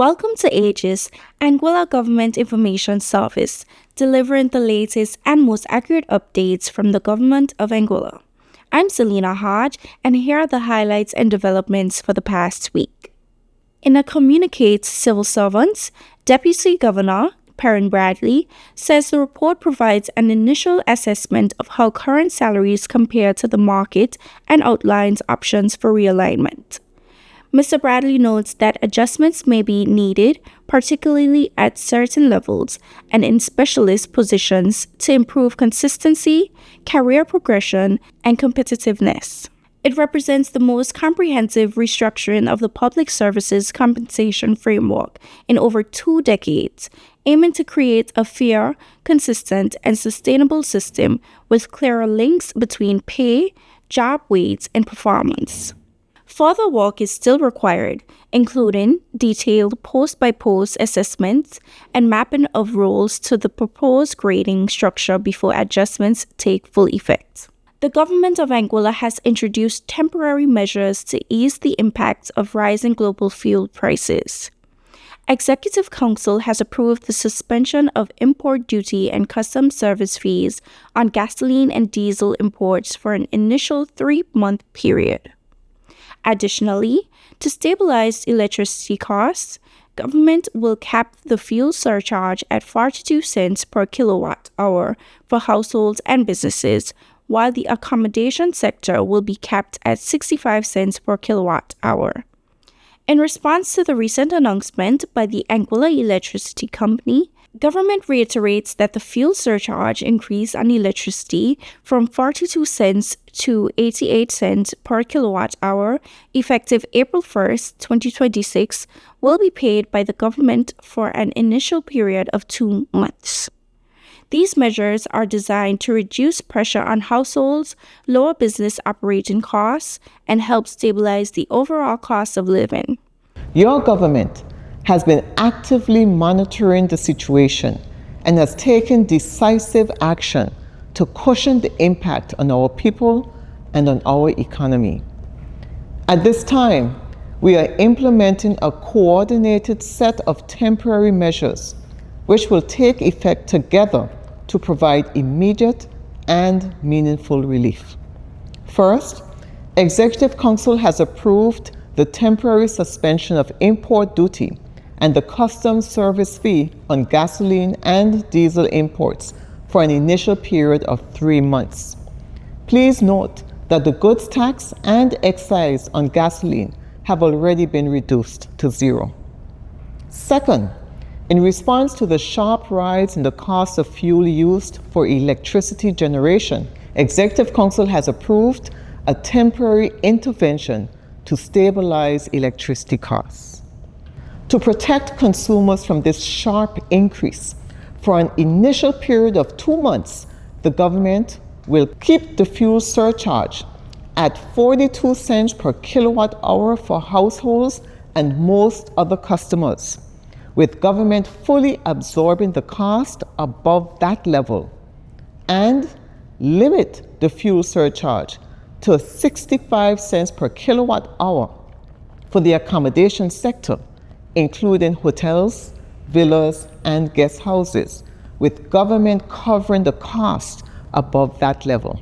Welcome to AGIS, Anguilla Government Information Service, delivering the latest and most accurate updates from the Government of Anguilla. I'm Selena Hodge, and here are the highlights and developments for the past week. In a communique to civil servants, Deputy Governor Perrin Bradley says the report provides an initial assessment of how current salaries compare to the market and outlines options for realignment. Mr. Bradley notes that adjustments may be needed, particularly at certain levels and in specialist positions, to improve consistency, career progression, and competitiveness. It represents the most comprehensive restructuring of the public services compensation framework in over 2 decades, aiming to create a fair, consistent, and sustainable system with clearer links between pay, job weights, and performance. Further work is still required, including detailed post-by-post assessments and mapping of roles to the proposed grading structure before adjustments take full effect. The Government of Anguilla has introduced temporary measures to ease the impact of rising global fuel prices. Executive Council has approved the suspension of import duty and customs service fees on gasoline and diesel imports for an initial 3-month period. Additionally, to stabilize electricity costs, government will cap the fuel surcharge at 42 cents per kilowatt hour for households and businesses, while the accommodation sector will be capped at 65 cents per kilowatt hour. In response to the recent announcement by the Anguilla Electricity Company, government reiterates that the fuel surcharge increase on electricity from 42 cents to 88 cents per kilowatt hour, effective April 1, 2026, will be paid by the government for an initial period of 2 months. These measures are designed to reduce pressure on households, lower business operating costs, and help stabilize the overall cost of living. Your government has been actively monitoring the situation and has taken decisive action to cushion the impact on our people and on our economy. At this time, we are implementing a coordinated set of temporary measures which will take effect together to provide immediate and meaningful relief. First, Executive Council has approved the temporary suspension of import duty and the customs service fee on gasoline and diesel imports for an initial period of 3 months. Please note that the goods tax and excise on gasoline have already been reduced to 0. Second, in response to the sharp rise in the cost of fuel used for electricity generation, Executive Council has approved a temporary intervention to stabilize electricity costs. To protect consumers from this sharp increase, for an initial period of 2 months, the government will keep the fuel surcharge at 42 cents per kilowatt hour for households and most other customers, with government fully absorbing the cost above that level, and limit the fuel surcharge to 65 cents per kilowatt hour for the accommodation sector, including hotels, villas, and guest houses, with government covering the cost above that level.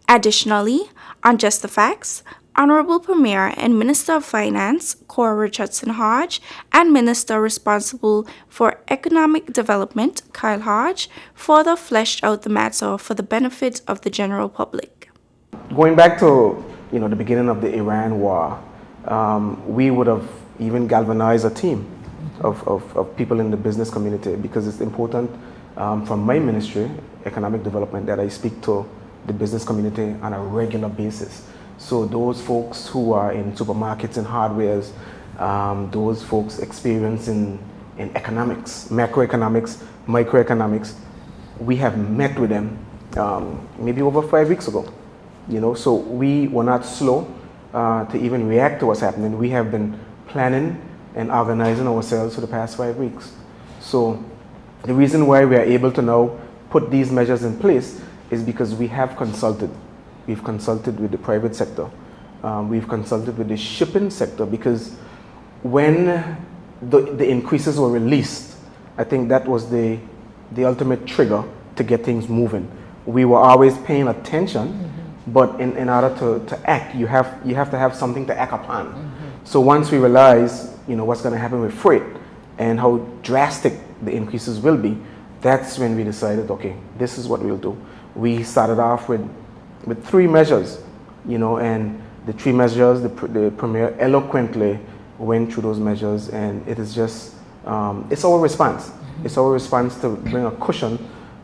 Additionally, on Just the Facts, Honorable Premier and Minister of Finance, Cora Richardson Hodge, and Minister responsible for Economic Development, Kyle Hodge, further fleshed out the matter for the benefit of the general public. Going back to the beginning of the Iran war, we would have even galvanized a team of people in the business community, because it's important from my ministry, Economic Development, that I speak to the business community on a regular basis. So those folks who are in supermarkets and hardwares, those folks experiencing in economics, macroeconomics, microeconomics, we have met with them maybe over 5 weeks ago. So we were not slow to even react to what's happening. We have been planning and organizing ourselves for the past 5 weeks. So the reason why we are able to now put these measures in place is because we have consulted. We've consulted with the private sector. We've consulted with the shipping sector, because when the increases were released, I think that was the ultimate trigger to get things moving. We were always paying attention, but in order to act, you have to have something to act upon. So once we realize, what's going to happen with freight and how drastic the increases will be, that's when we decided, okay, this is what we'll do. We started off with 3 measures, and the 3 measures, the Premier eloquently went through those measures, and it is just, it's our response. It's our response to bring a cushion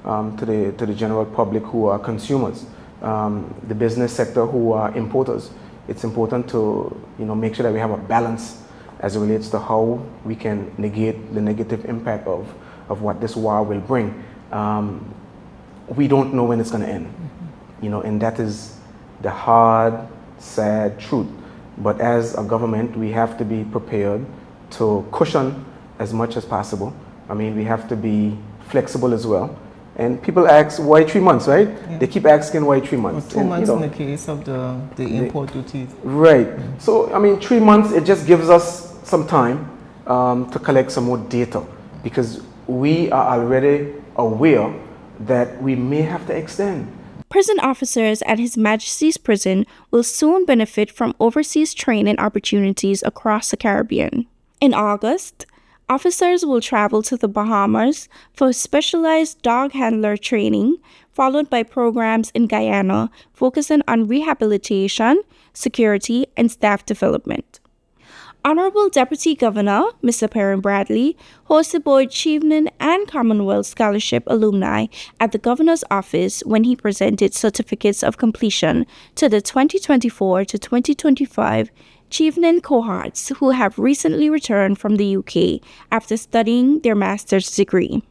to the general public who are consumers, the business sector who are importers. It's important to make sure that we have a balance as it relates to how we can negate the negative impact of what this war will bring. We don't know when it's going to end, and that is the hard, sad truth. But as a government, we have to be prepared to cushion as much as possible. I mean, we have to be flexible as well. And people ask, why 3 months, right? Yeah. They keep asking why 3 months. Or 2 months in the case of the import duties. Right. So, I mean, 3 months, it just gives us some time to collect some more data, because we are already aware that we may have to extend. Prison officers at His Majesty's Prison will soon benefit from overseas training opportunities across the Caribbean. In August, officers will travel to the Bahamas for specialized dog handler training, followed by programs in Guyana focusing on rehabilitation, security, and staff development. Honorable Deputy Governor, Mr. Perrin Bradley, hosted both Chevening and Commonwealth Scholarship alumni at the Governor's office when he presented certificates of completion to the 2024 to 2025 Chevening cohorts who have recently returned from the UK after studying their master's degree.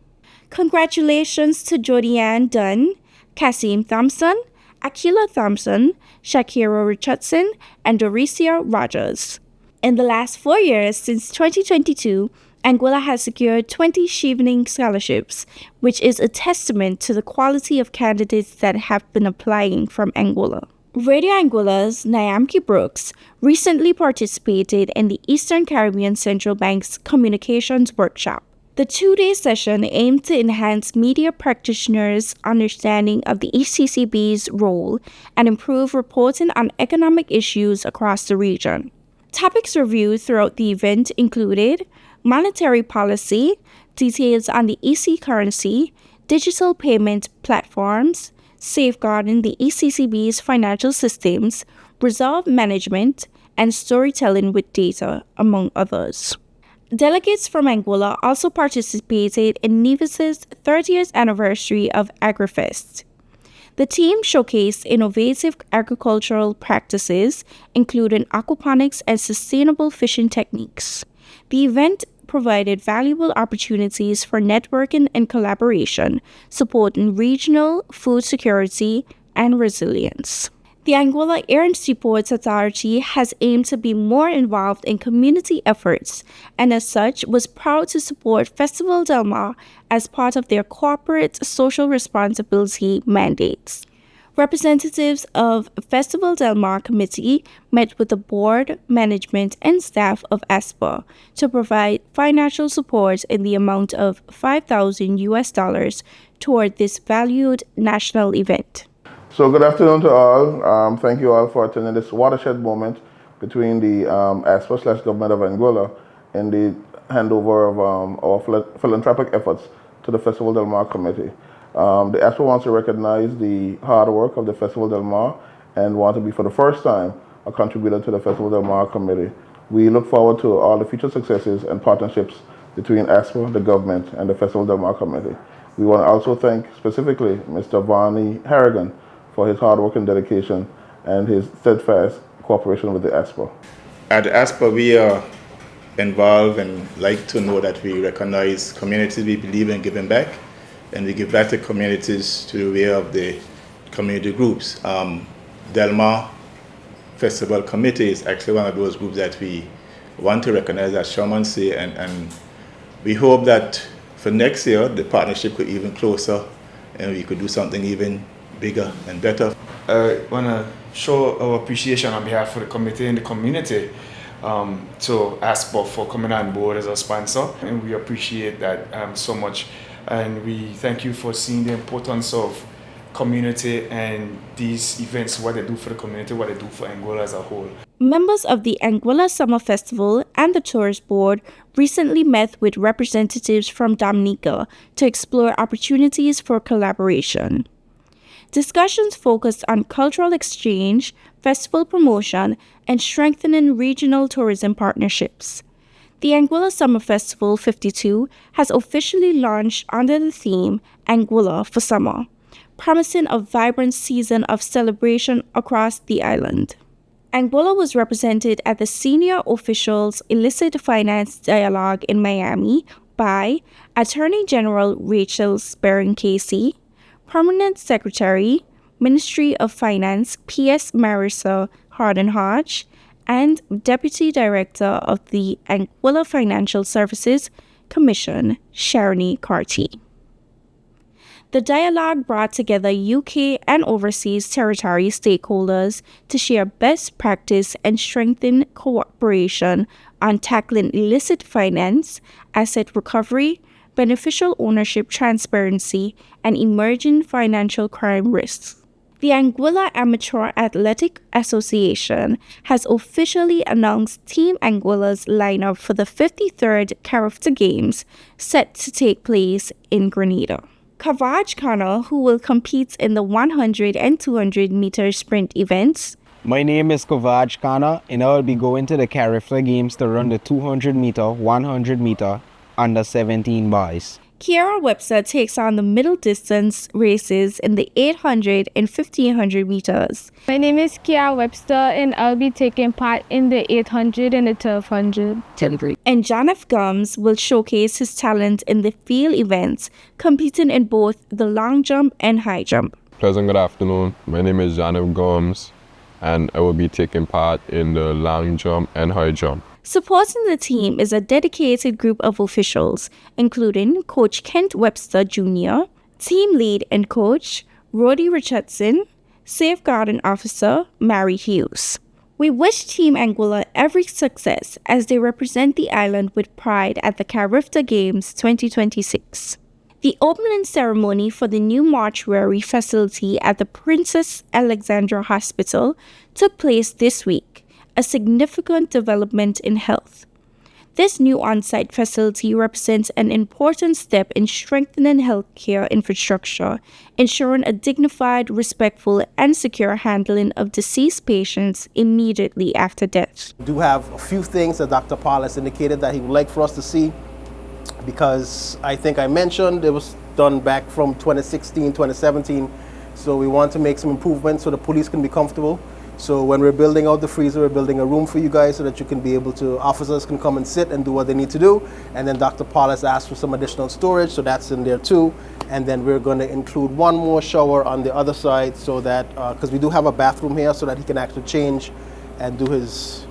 Congratulations to Jodianne Dunn, Kasim Thompson, Akila Thompson, Shakira Richardson, and Doricia Rogers. In the last 4 years, since 2022, Anguilla has secured 20 Chevening scholarships, which is a testament to the quality of candidates that have been applying from Anguilla. Radio Anguilla's Nyamki Brooks recently participated in the Eastern Caribbean Central Bank's Communications Workshop. The 2-day session aimed to enhance media practitioners' understanding of the ECCB's role and improve reporting on economic issues across the region. Topics reviewed throughout the event included monetary policy, details on the EC currency, digital payment platforms, safeguarding the ECCB's financial systems, reserve management, and storytelling with data, among others. Delegates from Anguilla also participated in Nevis's 30th anniversary of AgriFest. The team showcased innovative agricultural practices, including aquaponics and sustainable fishing techniques. The event provided valuable opportunities for networking and collaboration, supporting regional food security and resilience. The Anguilla Air and Seaports Authority has aimed to be more involved in community efforts and as such was proud to support Festival Del Mar as part of their corporate social responsibility mandates. Representatives of Festival Del Mar Committee met with the board, management, and staff of ASPA to provide financial support in the amount of $5,000 toward this valued national event. So good afternoon to all. Thank you all for attending this watershed moment between the ASPA/Government of Anguilla and the handover of our philanthropic efforts to the Festival Del Mar Committee. The ASPA wants to recognize the hard work of the Festival Del Mar and want to be for the first time a contributor to the Festival Del Mar Committee. We look forward to all the future successes and partnerships between ASPA, the government, and the Festival Del Mar Committee. We want to also thank specifically Mr. Barney Harrigan for his hard work and dedication and his steadfast cooperation with the ASPA. At ASPA, we are involved and like to know that we recognize communities we believe in giving back, and we give back to communities to the way of the community groups. Del Mar Festival Committee is actually one of those groups that we want to recognize, as Sherman said, and we hope that for next year the partnership could be even closer and we could do something even bigger and better. I want to show our appreciation on behalf of the committee and the community to ASPA for coming on board as a sponsor, and we appreciate that so much. And we thank you for seeing the importance of community and these events, what they do for the community, what they do for Anguilla as a whole. Members of the Anguilla Summer Festival and the Tourist Board recently met with representatives from Dominica to explore opportunities for collaboration. Discussions focused on cultural exchange, festival promotion, and strengthening regional tourism partnerships. The Anguilla Summer Festival 52 has officially launched under the theme Anguilla for Summer, promising a vibrant season of celebration across the island. Anguilla was represented at the Senior Officials Illicit Finance Dialogue in Miami by Attorney General Rachel Sperring Casey, Permanent Secretary, Ministry of Finance P.S. Marissa Harden-Hodge, and Deputy Director of the Anguilla Financial Services Commission, Sharoni Carty. The dialogue brought together UK and overseas territory stakeholders to share best practice and strengthen cooperation on tackling illicit finance, asset recovery, beneficial ownership transparency, and emerging financial crime risks. The Anguilla Amateur Athletic Association has officially announced Team Anguilla's lineup for the 53rd Carafta Games set to take place in Grenada. Kavaj Khanna, who will compete in the 100 and 200 meter sprint events. My name is Kavaj Khanna, and I will be going to the Carafta Games to run the 200 meter, 100 meter, under 17 boys. Kiara Webster takes on the middle distance races in the 800 and 1500 meters. My name is Kiara Webster, and I'll be taking part in the 800 and the 1200. And John F. Gums will showcase his talent in the field events, competing in both the long jump and high jump. Pleasant good afternoon. My name is John F. Gums, and I will be taking part in the long jump and high jump. Supporting the team is a dedicated group of officials, including Coach Kent Webster Jr., Team Lead and Coach Roddy Richardson, Safeguarding Officer Mary Hughes. We wish Team Anguilla every success as they represent the island with pride at the Carafta Games 2026. The opening ceremony for the new mortuary facility at the Princess Alexandra Hospital took place this week, a significant development in health. This new on-site facility represents an important step in strengthening healthcare infrastructure, ensuring a dignified, respectful, and secure handling of deceased patients immediately after death. We do have a few things that Dr. Paul has indicated that he would like for us to see, because I think I mentioned it was done back from 2016, 2017, so we want to make some improvements so the police can be comfortable. So when we're building out the freezer, we're building a room for you guys so that you can be able to, officers can come and sit and do what they need to do. And then Dr. Paul has asked for some additional storage, so that's in there too. And then we're going to include one more shower on the other side so that, because we do have a bathroom here, so that he can actually change and do his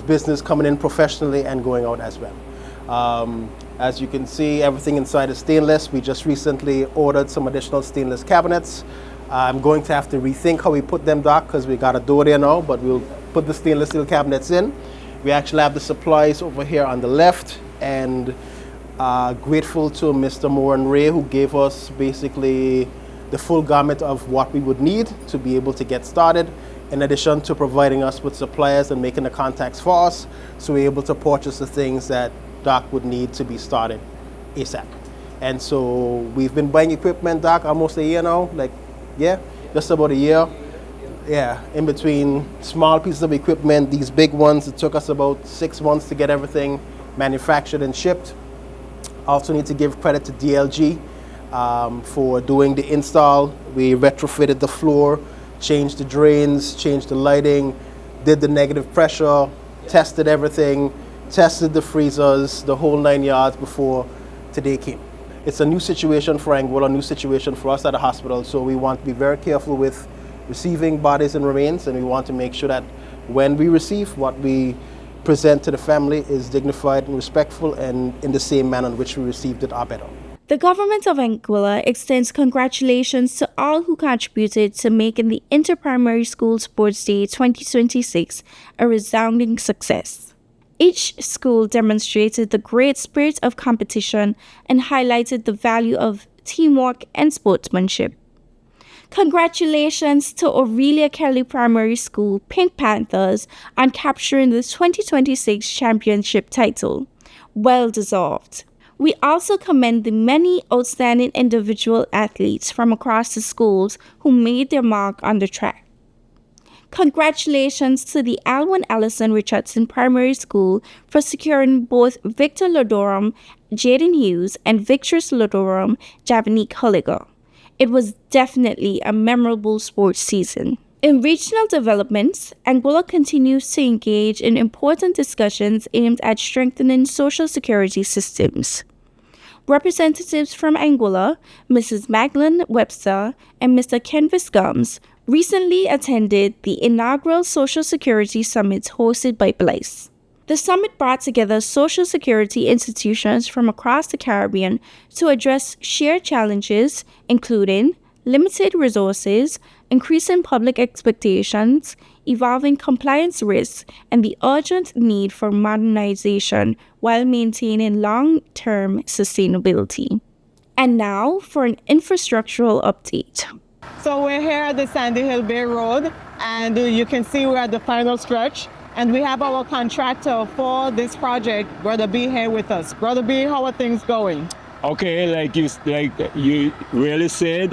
business, coming in professionally and going out as well. As you can see, everything inside is stainless. We just recently ordered some additional stainless cabinets. I'm going to have to rethink how we put them, Doc, because we got a door there now, but we'll put the stainless steel cabinets in. We actually have the supplies over here on the left, and grateful to Mr. Moore and Ray, who gave us basically the full gamut of what we would need to be able to get started, in addition to providing us with suppliers and making the contacts for us, so we're able to purchase the things that Doc would need to be started ASAP. And so we've been buying equipment, Doc, almost a year now, just about a year. In between small pieces of equipment, these big ones, it took us about 6 months to get everything manufactured and shipped. Also need to give credit to DLG for doing the install. We retrofitted the floor, changed the drains, changed the lighting, did the negative pressure, tested everything, tested the freezers, the whole 9 yards before today came. It's a new situation for Anguilla, a new situation for us at the hospital, so we want to be very careful with receiving bodies and remains, and we want to make sure that when we receive, what we present to the family is dignified and respectful and in the same manner in which we received it or better. The Government of Anguilla extends congratulations to all who contributed to making the Inter-Primary School Sports Day 2026 a resounding success. Each school demonstrated the great spirit of competition and highlighted the value of teamwork and sportsmanship. Congratulations to Aurelia Kelly Primary School Pink Panthers on capturing the 2026 championship title. Well deserved. We also commend the many outstanding individual athletes from across the schools who made their mark on the track. Congratulations to the Alwyn Allison Richardson Primary School for securing both Victor Lodorum, Jaden Hughes, and Victress Lodorum, Javanique Holliger. It was definitely a memorable sports season. In regional developments, Anguilla continues to engage in important discussions aimed at strengthening social security systems. Representatives from Anguilla, Mrs. Magdalene Webster and Mr. Ken Viscoms, recently attended the inaugural Social Security Summit hosted by BLICE. The summit brought together social security institutions from across the Caribbean to address shared challenges, including limited resources, increasing public expectations, evolving compliance risks, and the urgent need for modernization while maintaining long-term sustainability. And now for an infrastructural update. So we're here at the Sandy Hill Bay Road, and you can see we're at the final stretch. And we have our contractor for this project, Brother B, here with us. Brother B, how are things going? Okay, like you really said,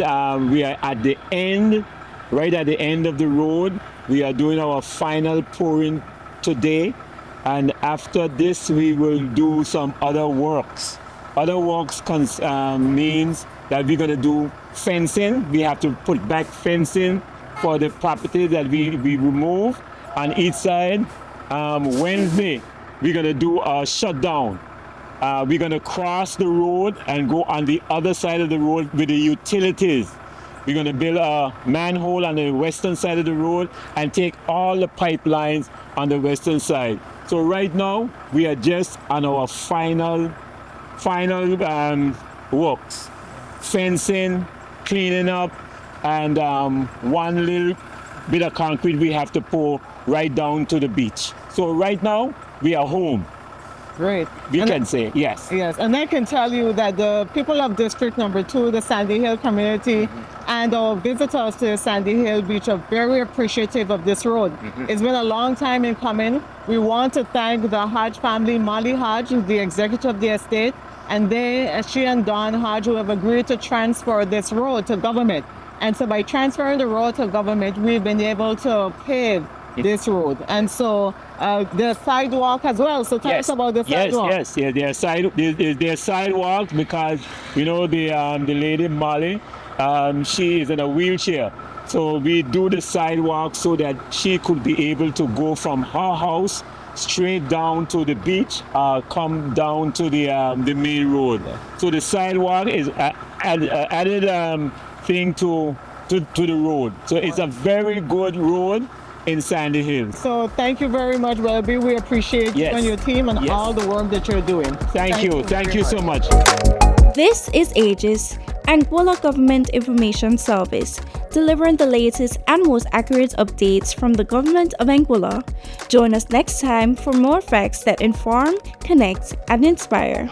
we are at the end, right at the end of the road. We are doing our final pouring today, and after this, we will do some other works. Other works means that we're going to do fencing. We have to put back fencing for the property that we remove on each side. Wednesday, we're going to do a shutdown. We're going to cross the road and go on the other side of the road with the utilities. We're going to build a manhole on the western side of the road and take all the pipelines on the western side. So right now, we are just on our final works. Fencing, cleaning up, and one little bit of concrete we have to pour right down to the beach. So right now, we are home. Great. We can say, yes. Yes, and I can tell you that the people of District Number 2, the Sandy Hill community, and our visitors to Sandy Hill Beach are very appreciative of this road. It's been a long time in coming. We want to thank the Hodge family, Molly Hodge, who's the executive of the estate, and she and Don Hodge, who have agreed to transfer this road to government. And so by transferring the road to government, we've been able to pave this road. And so the sidewalk as well. So tell us about the sidewalk. Yes. There's sidewalk because, you know, the lady Molly, she is in a wheelchair. So we do the sidewalk so that she could be able to go from her house straight down to the beach, come down to the main road. So the sidewalk is added thing to the road. So it's a very good road in Sandy Hill. So thank you very much, Brother B. We appreciate you and your team and all the work that you're doing. Thank you so much. This is AGIS, Anguilla Government Information Service, delivering the latest and most accurate updates from the Government of Anguilla. Join us next time for more facts that inform, connect, and inspire.